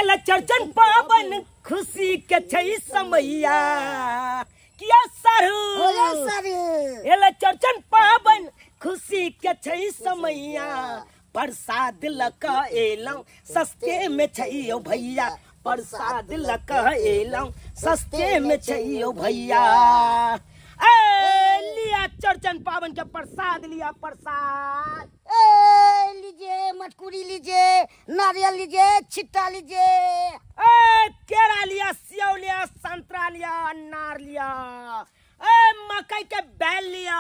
एला चर्चन पावन खुशी के छै समैया किया सर एला चर्चन पावन खुशी के छै समैया प्रसाद लका एलौ सस्ते में छैयो भैया प्रसाद लका एलौ सस्ते में छैयो भैया लिया चर्चन पावन के प्रसाद लिया प्रसाद लीजिए मटकुरी लीजिए नारियल लीजिए छिट्टा लीजिए केरा लिया सेव लिया संतरा लिया अनार लिया मकई के बैल लिया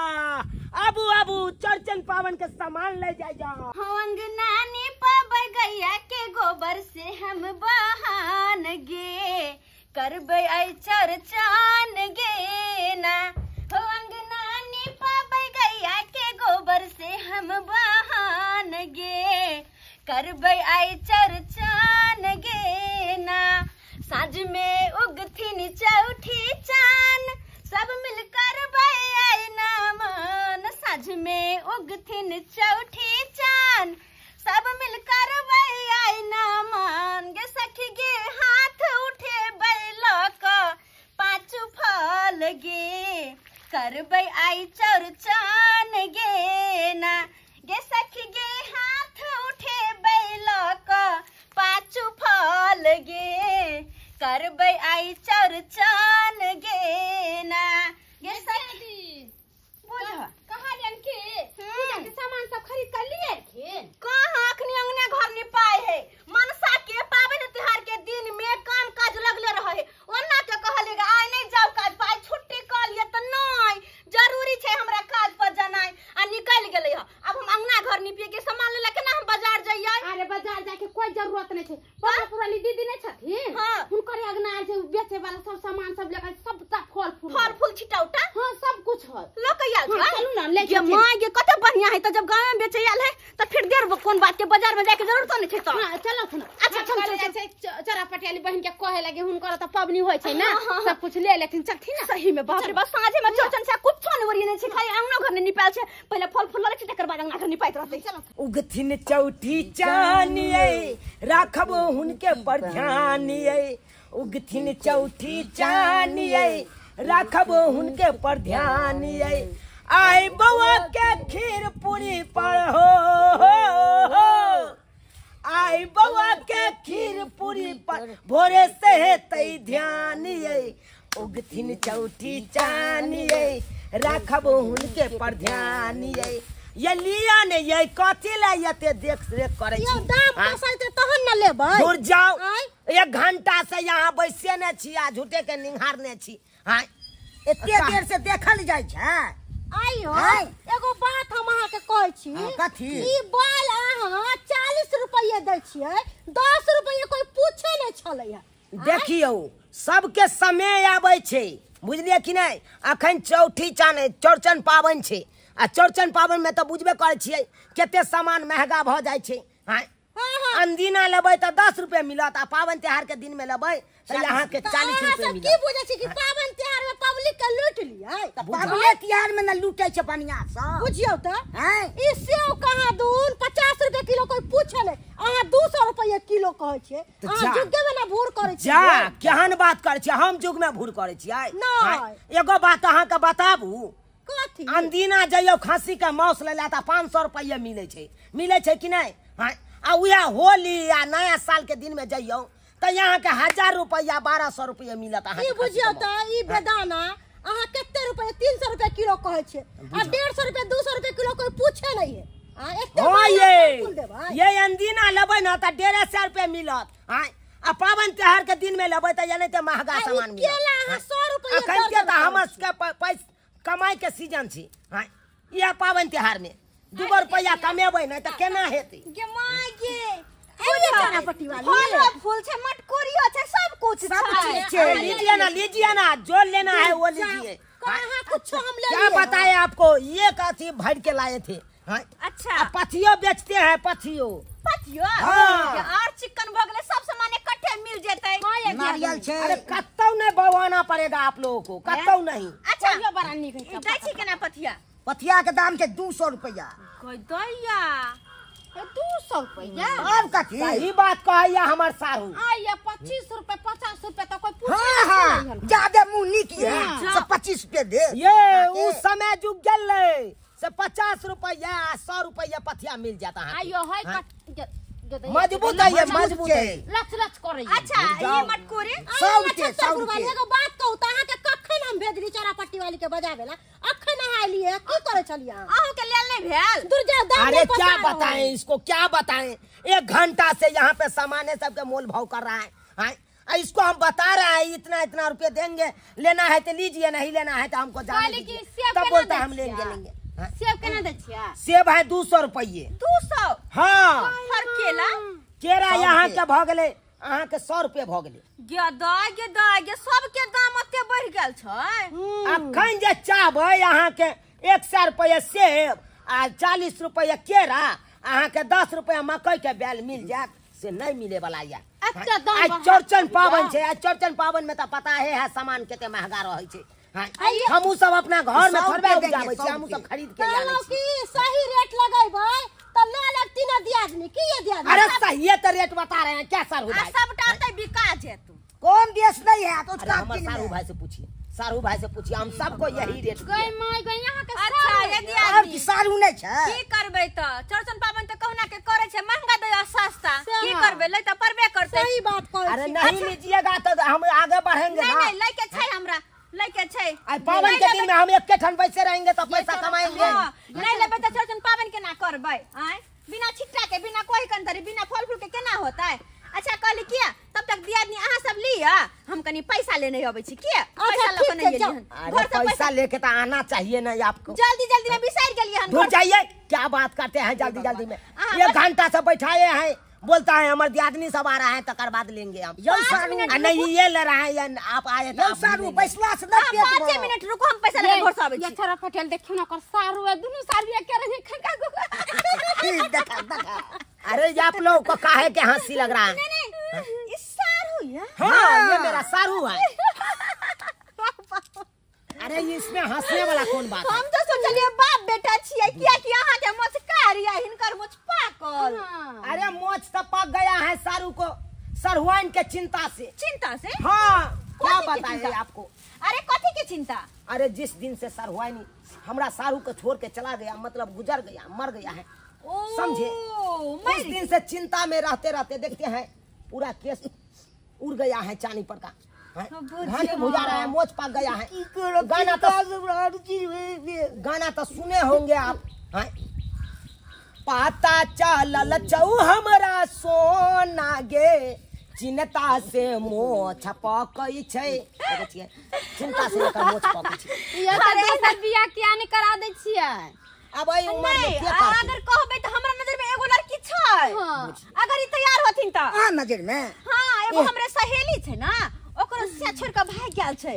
अबू अबू चर्चन पावन के सामान ले जाओ अंगनानी पाबै गैया के गोबर से हम बहान गे करबै आई चर्चन गे ना हो अंगनानी पाबै गैया के गोबर से हम बहान गे करबै आई चर्चन गे ना साँझ में उगथिन चौठी चान सब मिलकर आई नामन साँझ में उगथिन चौठी चान सब मिलकर आई नामन गे सखी गे हाथ उठे बैलक पाँचू फल गे करबै आई चौरचन गे ना गे सखी गे हाथ उठे बैलक पाँचू फल गे करबै आई चौरचन गे ना गे सखी बोल कहाँ जानके पूजा के सामान सब खरीद कर लिए थे कहाँ अखनी अंगने घर निपाए है मनसा के पावन त्योहार के दिन में काम काज लगले रहे ओना के कहलेगा आइ नहीं जाओ काज पाई छुट्टी कर लिए त नहीं जरूरी छे हमरा काज पर जनाई आ निकल गेले ह अब हम अंगना घर निपिए के सामान ले के ना हम बाजार जाइए अरे बाजार जाके कोई जरूरत नहीं छे पुरानी दीदी नहीं छथिन हां हुनकर अंगना से बेचे वाला सब सामान सब लेकर सब फल फूल छिटौटा हां सब कुछ है लोकैया चलू ना ले ये मां ये कते बढ़िया है त जब गांव में बेचे आल है त फिर देर कौन बात के बाजार में जाके जरूरत नहीं छे त हां चलो ना अच्छा चल चरा पटियाली बहन के कहे लगे हुनकर त पबनी होय छै ना सब कुछ ले लेथिन चलथिन ना सही में बाप रे बस साँझे में चौचन से कुछ न वरी नहीं छे खाली अंगना घर ने निपाल छे पहले फल फूल ले तकर बाद अंगना घर निपाइत रहते चलो उगथिन चौठी चानिए राखबो हुनके पर ध्यानिए उगथिन चौठी चानिए राखबो हुनके पर ध्यानिए आई बउआ के खीर पूरी पर हो आई बउआ के खीर पूरी पर भोरे से है तई ध्यानिए उगथिन चौठी चानिए राखबो हुनके पर ध्यानिए ये लिया ने ये कथि ले यते देख रेख करे छी दाम पोसाइते तहन न लेबै दूर जाओ 1 घंटा से यहाँ बैसे ने छी आ झूठे के निहारने छी हां एते देर से देखल जाय छै आइयो एगो बात हम अहाँ के कहै छी कथि ई बाल अहाँ 40 रुपया दै छियै 10 रुपया कोई पूछे नै छलै है देखियो सबके समय आबै छै बुझलिए कि नहीं अखन चौठी चौरचन पावन छै आ चौरचन पावन में तो बुझबे करे छियै केते सामान महंगा भ जाय छै हां अंदिना लेबै त 10 रुपया मिलत आ पावन त्योहार के दिन में लेबै त यहाँ के 40 रुपया मिलत की बुझै छी कि पावन त्योहार में पब्लिक के लूट लियै त पावन त्योहार में न लूटै छै बनिया सब बुझियो त ई सेव कहाँ दून 50 रुपया किलो कोई पूछे नै अहाँ 200 रुपया किलो कहै छियै अहाँ जुगे में न भूर करै छियै जा केहन बात करै छियै हम जुग में भूर करै छियै नहीं एगो बात अहाँ के बताबू कथि अंदिना जइयो खस्सी के मांस ले ला त 500 रुपया मिलै छै कि नहीं हां आ उया होली या नया साल के दिन में जइयो त यहाँ के 1000 रुपया 1200 रुपया मिलत अहाँ ई बुझियो त ई बेदाना अहाँ केते रुपया 300 रुपया किलो कहै छै आ 150 रुपया 200 रुपया किलो कोई पूछे नै है ये अंदिना लेबै न त 150 रुपया मिलत हां आ पावन त्योहार के दिन में लेबै त यानी त महंगा सामान मिलत केला 100 रुपया अखन के त हमर के पैसा कमाई के सीजन छी हां या पावन त्योहार में 2 रुपया कमेबै न त केना हेतै गे माय गे चना पट्टी वाली फूल छे मटकुरियो छे सब कुछ छे लीजिए ना जो लेना है वो लीजिए कहां कुछ हम ले क्या बताए आपको ये कथी भर के लाए थे अच्छा पथियो बेचते हैं पथियो और चिकन भगले सब सामान इकट्ठे मिल जेतै नारियल छे अरे कत्तौ नहीं बवाना पड़ेगा आप लोगों को कत्तौ नहीं अच्छा ये बड़ा निक दै छी केना पथिया पथिया के दाम के 200 रुपया कोई दैया 200 रुपया अब कथी सही बात कहैया हमर सारू। आइए 25 रुपए 50 रुपए तो कोई पूछे हाँ हाँ ज्यादा मुंह नहीं की है सब 25 रुपए दे ये उस समय जुग गए से 50 रुपया 100 रुपया पथिया मिल जाता है। आइयो है हाँ? मजबूत मजबूत है ये मजबूत है। लच लच करे अच्छा ये मटकोरे एगो बात कहू त अहाँ के कखन हम भेजली चौरापट्टी वाली के बजावे ला अखन नहाइली है की करे चलिए अहू के लेल नहीं भेल दूर जा दाम अरे क्या बताएं इसको क्या बताएं, 1 घंटा से यहाँ पे सामान सबके मोल भाव कर रहा है। हाँ? इसको हम बता रहे हैं इतना इतना रुपये देंगे, लेना है तो लीजिए, नहीं लेना है तो हमको जाने दीजिए। तब बोलते हैं हम लेंगे। हाँ? सेब केना दै छियै? सेब है 200 रुपये। 200 हाँ हर केला केरा यहाँ के भ गए अहाँ के 100 रुपये भ गए। गे सबके दाम ओते बढ़ गेल छै। अखन जे चाहबै अहाँ के 100 रुपये सेब आ 40 रुपये केरा, अहाँ के 10 रुपया मकई के बैल मिल जात से नहीं मिले वाला या। आज चौरचन पावन छे, आज चौरचन पावन में तो पता है सामान केते महंगा रहे छे। हमू सब अपना घर में थोड़बे उपजाबै छी, हमू सब खरीद के लानै छी। की सही रेट लगैबै त ले लेब तीन दियादनी की ये दियादनी। अरे सही तो रेट बता रहे हैं, क्या सर हो भाई? सबटा त बिका जेतु। कौन देश नहीं है तो अरे हमारे सारू भाई से पूछिए, सारू भाई से पूछिए, हम सबको यही रेट गई माय गई यहाँ के अच्छा ये अब दियादनी सारू नहीं छे की करबै त चौरचन पावन त कहना के करे छै, महंगा दै सस्ता की करबै, ले त परबे करतै। सही बात कहै अरे नहीं लीजिएगा तो हम आगे बढ़ेंगे नहीं ना। नहीं लेके छै हमरा लेके छै। आज पावन के दिन में हम एक के ठन बैसे रहेंगे तो पैसा कमाएंगे। नहीं लेबै त चौरचन पावन केना करबै? आय बिना छिट्टा के बिना कोई कंदरी बिना फल फूल के केना होतै? अच्छा कहली किया तब तक दियादनी अहाँ सब लिया, हम कनी पैसा लेने आबै छी। किया पैसा लेके नहीं गेलिए हन? अरे पैसा लेके तो आना चाहिए ना आपको। जल्दी जल्दी में बिसार गेलिए हन। दूर जाइए, क्या बात करते हैं जल्दी जल्दी में? 1 घंटा से बैठाए हैं, बोलता है हमारे दियादनी सब आ रहा है तकर बाद लेंगे हम। नहीं ये ले रहा है, आप आए तो सारू पैसा से ना 5 मिनट रुको, हम पैसा लेके घर से आबै छी। ये छोरा पटेल देखियो ना कर सारू है दुनु सारू के रहे खका गो। देखा अरे ये आप लोग को काहे के हंसी लग रहा है? नहीं इस सारू है। हाँ ये मेरा सारू है। अरे इसमें हंसने वाला कौन बात है? हम तो सोचलिए बाप बेटा छियै, किया कि अहाँ के मोछ कारिया हिनकर मोछ पाकल। अरे मोच तो पक गया है सारू को सरहुआइन के चिंता से। चिंता से? हाँ क्या कथी के बताए चिंता? आपको? अरे कथी के चिंता? अरे जिस दिन से सरहुआइन हमरा सारू को छोड़ के चला गया, मतलब गुजर गया, मर गया है, समझे? उस दिन से चिंता में रहते रहते देखते हैं पूरा केस उड़ गया है चानी पर का। घानी भुजा रहा है, मोच पक गया है। गाना तो सुने होंगे आप। पता चलल चौ हमरा सोना गे, चिंता से मोछ पकै छै। देखै छियै चिंता से एकर मोछ पकै छै। ये त दोसर बियाह किया नहीं करा दै छियै? अब आई उम्र में नहीं के करतै? अगर कहबै त हमरा नजर में एगो लड़की छै। अगर ई तैयार होथिन त हां नजर में हां एगो हमरे सहेली छै ना, ओकरो से छोड़ के भाग गेल छै।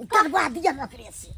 करवा दिया नौकरी से।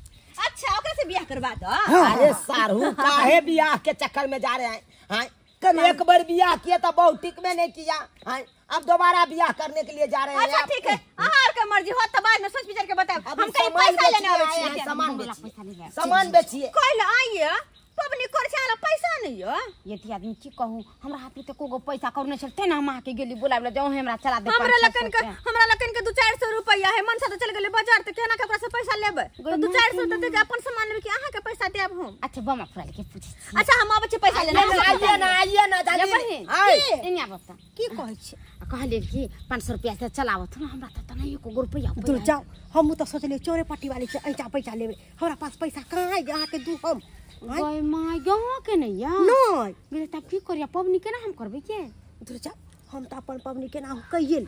अच्छा ओकरे से बियाह करवा दो। अरे सारू काहे बियाह के चक्कर में जा रहे हैं? हाँ? एक बार बियाह किए तो बहुत टिक में नहीं किया, हाँ? अब दोबारा बियाह करने के लिए जा रहे हैं। अच्छा ठीक है, अहाँ के मर्जी हो त बाद में सोच विचार के बताएब। अब हम कहीं सामान पैसा लेने आवे बेचिए, छी। सामान बेचिए, सामान बेचिए। कइल आइए पबनी कर छाला पैसा नहीं हो। ये आदमी की कहूं हमरा हाथ में तो कोगो पैसा करने चलते ना मां के गेली बोलाबला जाऊ हमरा चला दे। हमरा लकन के 200-400 रुपया है, मन से तो चल गेले बाजार त केना कपड़ा से पैसा लेबै? तो 200-400 त दे अपन सामान लेबै कि अहाँ के पैसा देब हम? अच्छा बमा फुरा के पूछी। अच्छा हम आबै छी पैसा लेने। आइए ना ये दादी। बहिन इन्या बता की कहै छी? कहले कि 500 रुपया से चलावत ना हमरा त नहीं एको रुपया। दूर जाओ, हम तो सोचले चोरे पट्टी वाली से ऐसा पैसा लेबे, हमरा पास पैसा कहाँ है जहाँ के दू हम? गई मां यहाँ के नहीं या नहीं मेरे तब की करिया पबनी केना हम करबे के? दूर जाओ, हम तो अपन पबनी के ना कहिए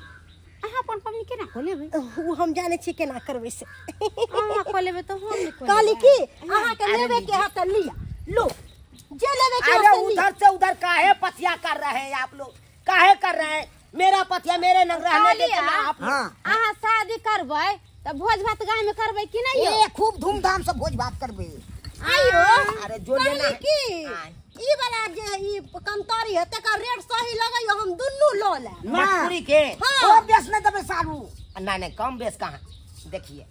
अहाँ अपन पबनी केना को लेबे? वो हम जाने छी केना करबे से। अहाँ को लेबे तो हम नहीं काली की अहाँ के लेबे के हाथ लिया लो, जे लेबे के अरे हाथ लिया। उधर से उधर काहे पथिया कर रहे हैं आप लोग? काहे कर रहे हैं? मेरा पथिया मेरे नंग रहने देते ना आप लोग। हां अहाँ शादी करबै त भोज भात गाय में करबै कि नहीं? ये खूब धूमधाम से भोज भात करबे। आइयो अरे जो लेना है की ई वाला जे ई कंतारी है तका रेट सही लगाइयो, हम दुन्नु लो ले। मटकुरी के ओ बेस नहीं देबे सारू। नहीं नहीं कम बेस कहाँ? देखिए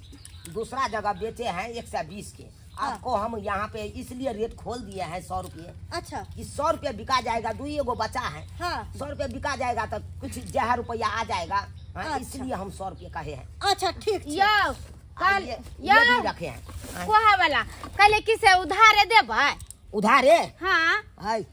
दूसरा जगह बेचे हैं 120 के, आपको हम यहाँ पे इसलिए रेट खोल दिए हैं 100 रुपये। अच्छा कि 100 रुपये बिका जाएगा, 2 गो बचा है। हाँ 100 रुपये बिका जाएगा तो कुछ 1000 रुपया आ जाएगा। हाँ, अच्छा। इसलिए हम 100 रुपये कहे हैं। अच्छा ठीक छै। यो कल ये यो भी रखे हैं। हाँ, कोहा वाला कल किसे उधारे देबै? उधार है। हाँ हाय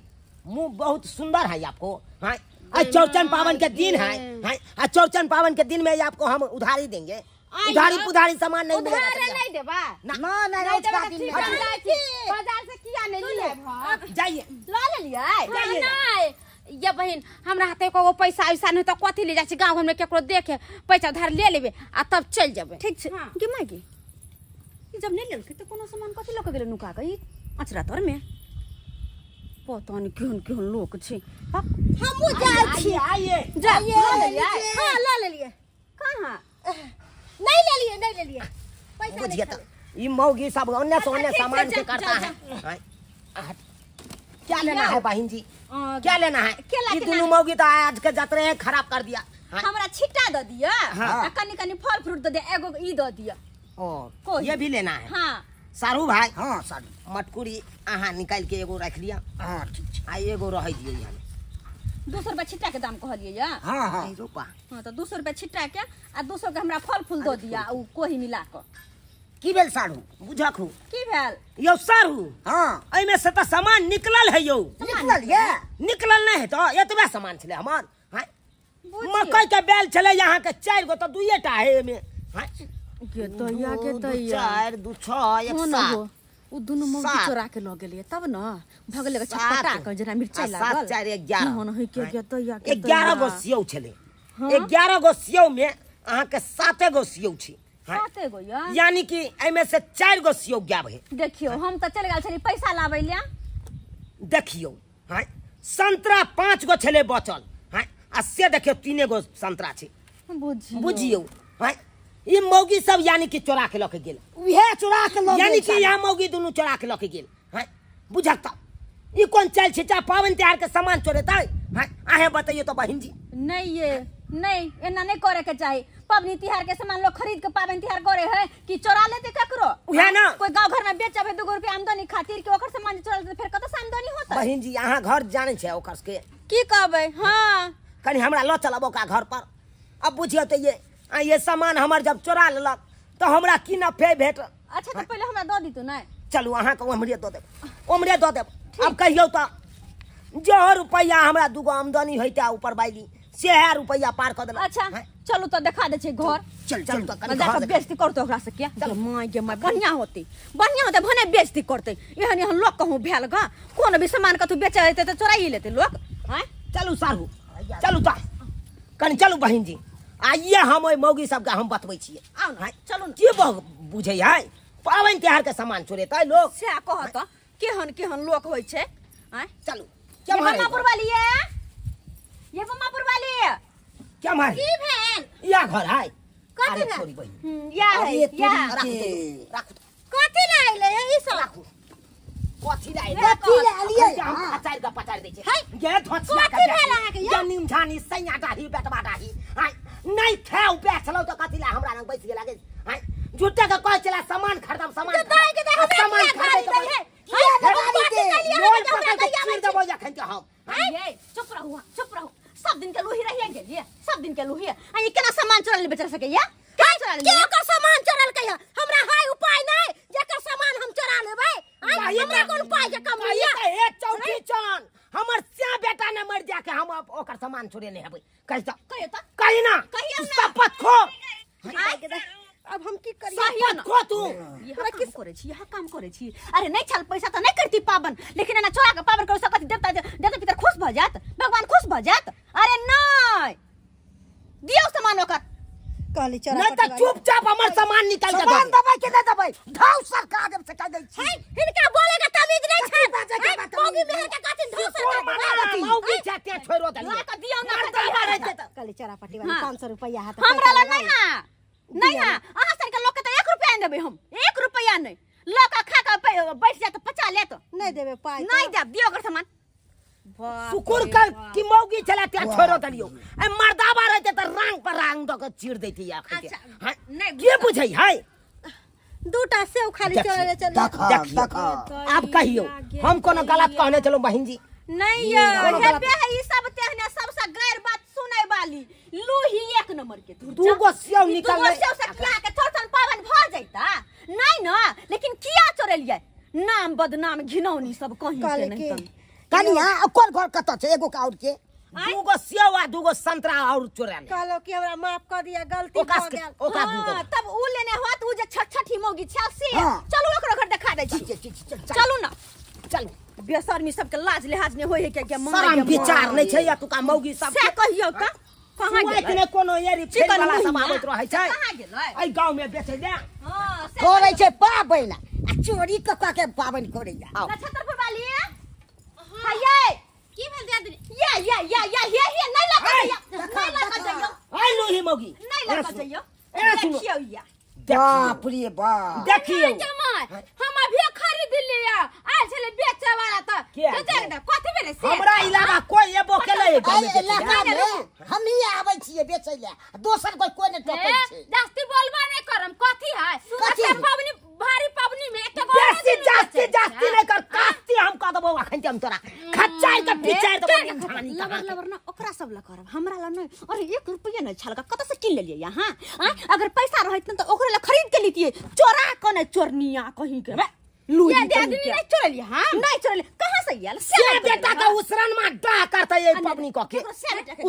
मुंह बहुत सुंदर है आपको। हाँ आज चौरचन पावन के दिन है। हाँ आज चौरचन पावन के दिन में आपको हम उधारी देंगे। उधारी पुधारी सामान नहीं मिलेगा। उधारे नहीं देबै? ना नहीं देबै तो ठीक है, जाइ छी। बाजार से किया नहीं लिए भाव? जाइए ला लेलियै? नहीं ये बहिन हमरा हाथे एको पैसा ऐसा नहीं तो कथी ले जाइ छी, गांव घर में केकरो देखे पैसा उधार ले लेबे आ तब चल जेबै। ठीक छै हाँ। गे मागी ई जब नहीं लेलकै तो कोनो सामान कथी लऽ के गेलै नुका के? ई अचरा तर में पता नहीं केहन केहन लोक छै। हमहू जाइ छी। आइए जाइए ले लेलियै? हाँ ला लेलिए। कहां? नहीं लेलिए पैसा बुझिए तो ये मौगी सब अन्य से अन्य सामान से करता है। हाँ, क्या लेना है बहन जी? क्या लेना है? ये दोनों मौगी तो आज के जतरे हैं खराब कर दिया। हाँ, हमरा छिट्टा द दिया हाँ। आ कनी कनी फल फ्रूट द दिया, एगो ई द दिया। और ये भी लेना है। हां सारू भाई। हाँ सारू मटकुरी आहा निकाल के एगो रख लिया। हाँ ठीक है। एगो रह दिए यहाँ 200 रुपया छिट्टा के दाम कहलिए या? हाँ हाँ रुपा। हां तो 200 रुपया छिट्टा के आ 200 के हमरा फल फूल द दिया उ कोही मिला के। की भेल सारू बुझखू? की भेल? यो सारू। हाँ एमे से तो सामान निकलल है। यो निकलल नहीं है तो एतबे सामान छले हमर। हाँ मकई के बेल छले यहाँ के 4 गो तो 2 टा है एमे। हाँ के दैया के दैया 4 2 6 1 7 उ दुनु मौगी सात। चोरा के ल गेलिए तब न भगले के छटपटा के जरा मिर्चाई लागल। 7 4 11 मोहन है के दैया के 11 गो सियो छले। 11 गो सियो में अहाँ के 7 गो सियो छी। हाँ, साते गो या? यानी कि एमे से 4 गो सियो गया है। देखियो हम तो चल गेल छली पैसा लाबै लिया। देखियो हाँ संतरा 5 गो छले बचल। हाँ आ से देखियो 3 गो संतरा छे। बुझियो हाँ ये मौगी सब यानी कि चोरा के लके गेल। उहे चोरा के लो यानी कि यहाँ मौगी दोनों चोरा के लके गेल। हाँ बुझता ये कौन चल छिचा पावन त्योहार के सामान चोरेता? हाँ आहे बताइए तो बहन जी। नहीं ये नहीं एना नहीं करे के चाहिए। पबनी तिहार के सामान लोग खरीद के पावन तिहार करे है कि चोरा लेते ककरो? उहे ना कोई गांव घर में बेचबे 2 रुपया आमदनी खातिर के ओकर सामान चोरा लेते फिर कत से आमदनी होता? बहन जी यहाँ घर जाने छे ओकर के की कहबे? हां कनी हमरा ल चलबो का घर पर। अब बुझियो तो ये सामान हमर जब चोरा लेलक तो हमरा की न फे भेट। अच्छा तो पहले हमरा द दी तू नहीं? चलू अहाँ के ओमरे दो देब ओमरे दो देब। अब कहियो तो जो रुपया हमरा 2 गो आमदनी होइता ऊपर बाइली से रुपया पार कर देलक। अच्छा चलो तो दिखा दे छे घर। चल चल तो कनी जाकर घर बेइज्जती करतो ओकरा से क्या? गे माय बढ़िया होती भने बेइज्जती करते। एहन एहन लोग कहूं भेल ग कोन भी सामान कतु बेचे हेते तो चोराई लेते लोग। हैं चलू सारू चलू तो कनी चलू बहन जी। आइए हम ओइ मौगी सब के हम बतबै छियै। आओ ना चलो ना। के बुझै है पावन त्योहार के सामान चोरेता लोग। से कहत केहन केहन लोग होय छे। हैं चलू ये क्या मारे बम्मापुर वाली है? ये बम्मापुर वाली है? क्या मारे की भेल? या घर है? कथी अरे ना? छोरी बहन या है या राखू कथी लाइले ई सब? राखू कथी लाई कथी लालिए हम अचार का पचार दै छै। गे धोछिया कथी भेल अहाँके ये? जमीन झानी सैया डाही बेटवा डाही। हाय नहीं खाओ बैठलो तो कथी ला हमरा लग बैस गेला गे। हाय झूठे के कह चला सामान खरीदम सामान दाई के दाई सामान खरीदे है। लोन पकड़ के चीर देबो जखन के हम। ये चुप रहो सब दिन के लूही रहिए गेलिए सब दिन के लूही आ ये केना सामान चोरा ले बेच सके या? क्या चोरा ले? केकर सामान चोरल के? हमरा हाय उपाय नहीं जेकर सामान हम चोरा लेबै। हमरा कोन उपाय के कम ये है? एक चौकी चान हमर स्या बेटा ने मर जा के हम ओकर सामान छोड़े नहीं हेबै। कहि तो कहि ना शपथ खो। अब हम की करिए? शपथ खो तू। यहाँ किस करे छी? यहाँ काम करे छी? अरे नहीं छल पैसा तो नहीं करती पावन लेकिन ना चोरा के पावन कर सकत देवता पितर खुश भ जात भगवान खुश भ जात। अरे नहीं दियो सामान ओकर कहली चोरा नहीं तो चुपचाप हमर सामान निकाल के सामान दबै के दे दबै धाव सर का आगे से कह दै छी। इनका बोलेगा तमीज नहीं छे। मौगी मेहर के कातिन धोसर का मौगी छते छोरो दलिए ला के दियो ना कहली चोरा पट्टी वाली 500 रुपया हाथ हमरा ला नहीं हां अहाँ सर के लोग के तो 1 रुपया नहीं देबे हम 1 रुपया नहीं लोग खा के बैठ जात 50 ले तो नहीं देबे पाई नहीं देब दियो कर सामान। शुकुर कर कि मौगी चला त्या छोरो दलियो ए मर्दाबा रहते त रंग पर रंग द के चीर देती या के। अच्छा नहीं के बुझै है? दूटा सेव खाली चले चल आप कहियो हम कोनो गलत कहने चलो बहन जी नहीं हेबे है ई सब तेहने सबसे गैर बात सुनै वाली लूही एक नंबर के दू गो सेव निकल ले सेव से किया के थोड़न पावन भ जाइता नहीं ना लेकिन किया चोरेलिए नाम बदनाम घिनौनी सब कहीं के नहीं कनिया कोन घर कत छे एगो का और के दू गो सेव आ दू गो संतरा और चोरा ले कहलो कि हमरा माफ कर दिया गलती हो गेल तब उ लेने होत उ जे छठी मोगी छ से चलो ओकरो घर दिखा दे छी चलू ना चल बेशर्मी सब के लाज लिहाज ने होय के शरम विचार नहीं छै या तुका मौगी सब से कहियो त कहां गेल इतने कोनो यारी फेर वाला सब आवत रहै छै कहां गेल ए गांव में बेचे दे हां करे छै पाबैन आ चोरी क के पाबैन करैया नक्षत्र वाली हाय की भेल दे आदमी ये नहीं लगा जाइयो आई लोही मौगी नहीं लगा जाइयो देखियो या बाप रे बाप देखियो जमाई हम अभी खरीद लिया आज चले बेचे वाला त तो देख दे कथि भेले से हमरा इलाका कोई एबो केले इलाका में हम ही आबै छियै बेचै ले दोसर कोई ने टोकै छै जास्ती बोलबा नहीं करम कथि है कथि पावनी भारी पावनी में एक बेसी जास्ती नहीं कर कास्ती हम क दबो अखन हम तोरा खच्चाई के पिचाई दबो लबर ना ओकरा सब ला करब हमरा ला नहीं अरे 1 रुपया नहीं छलका कत से किन लेलिए यहां अगर पैसा रहत न त ओकरे ला खरीद के लेतिए चोरा कने चोरनिया कहीं के लूही दे आदमी नहीं चोरलिए हां नहीं चोरले कहां से आयल से बेटा का उसरन में डाह करता ये पबनी क के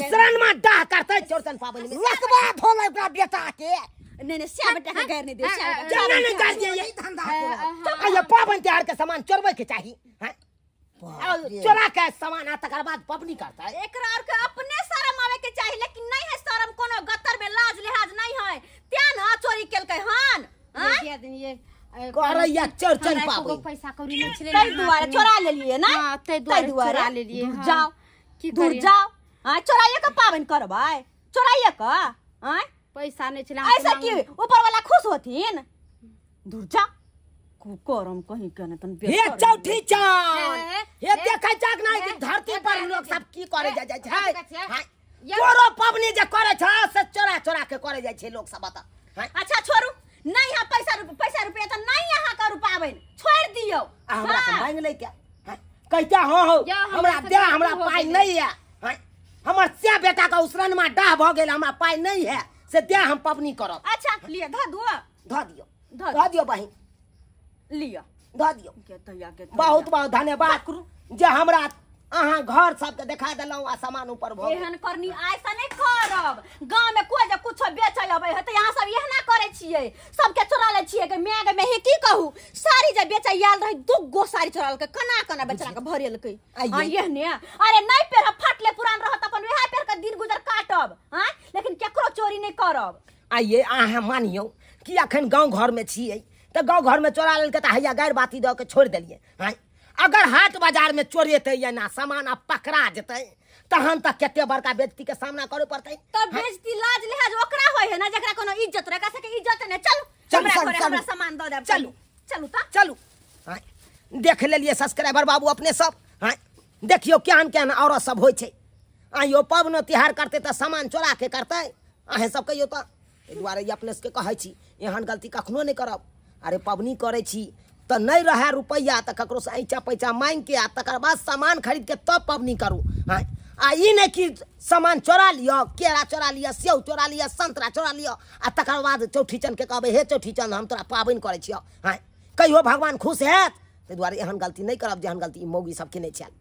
उसरन में डाह करता चोरतन पाबनी में रकबा धोले ओकरा बेटा के नहीं से बेटा के गैर नहीं दे जाना नहीं कर दिए ये धंधा ये पाबन त्योहार के सामान चोरबे के चाहिए हैं चोरा के सामान आ तकर बाद पबनी करता है एकरा और के अपने शर्म आवे के चाहिए लेकिन नहीं है शर्म कोनो गतर में लाज लिहाज नहीं है त्या ना चोरी केल के हन दे आदमी ये करैया चोरचन पाबे पैसा कौड़ी नहीं छले तै दुआरे चोरा ले लिए ना हां तै दुआरे चोरा ले लिए जाओ दूर जाओ हां चोराइए का पावन करबै चोराइए का हां पैसा नहीं छले ऐसा की ऊपर वाला खुश होथिन दूर जा करम कहीं कने तन हे चौठी चान हे देखै जाक नहीं कि धरती पर लोग सब की करे जाय छै चोरो पबनी जे करे छै से चोरा के करे जाय छै लोग सब बता अच्छा छोड़ू नहीं है पैसा रुपया तो नहीं यहाँ का रुपावन छोड़ दियो हमरा से मांग ले क्या कहता हो हमरा दे हमरा पाई नहीं है हमर से बेटा का उसरन में डाह भ गेल हमरा पाई नहीं है से दे हम पबनी करब अच्छा लिए ध दियो बहिन लिया ध दियो के बहुत बहुत धन्यवाद जे हमरा अहाँ घर सबके देखा देलौ आ सामान ऊपर भ एहन करनी ऐसा नहीं करब गांव में कोई जे कुछ बेचै अबै है त यहां सब एहना करे छियै सबके चोरा ले छियै के मैग में हे की कहू साड़ी जे बेचै आयल रही 2 गो साड़ी चोरा के कना बेचला के भरेल के हां एहने अरे नहीं पेर फाटले पुरान रहत अपन वह पेर के दिन गुजर काटब हां लेकिन केकरो चोरी नहीं करब आइए अहाँ मानियो कि अखन गांव घर में छियै त गांव घर में चोरा लेल के त हैया गैर बाती द के छोड़ देलिए हां अगर हाट बाजार में चोरेते या ना सामान अब पकड़ा जते तहन तक केते बड़का बेइज्जती के सामना करे पड़ते तब बेइज्जती लाज लिहाज ओकरा होय है ना जकरा कोनो इज्जत रे का सके इज्जत ने हमरा सामान द दे चलू देख लेलिए सब्सक्राइबर बाबू अपने सब हां देखियो केहन औरत सब होय छै आइयो पबनो तिहार करते त सामान चोरा के करते अहे सब कहियो त ए दुआरे अपने से कहै छी एहन गलती कखनो नहीं करब अरे पबनी करे छी तो नहीं रहा रुपया तो ककरो से ऐचा पैचा मांग के आ तकर बाद सामान खरीद के तब पबनी करू हाँ आ ई नहीं कि सामान चोरा लियो केरा चोरा लियो सेव चोरा लियो संतरा चोरा लियो आ तकर बाद चौठीचन के कहबे हे चौठीचन हम तोरा पाबनि करे छियो हाँ कहियो भगवान खुश हैत ताहि दुआरे एहन गलती नहीं करब जेहन गलती मौगी सब के नहीं छल।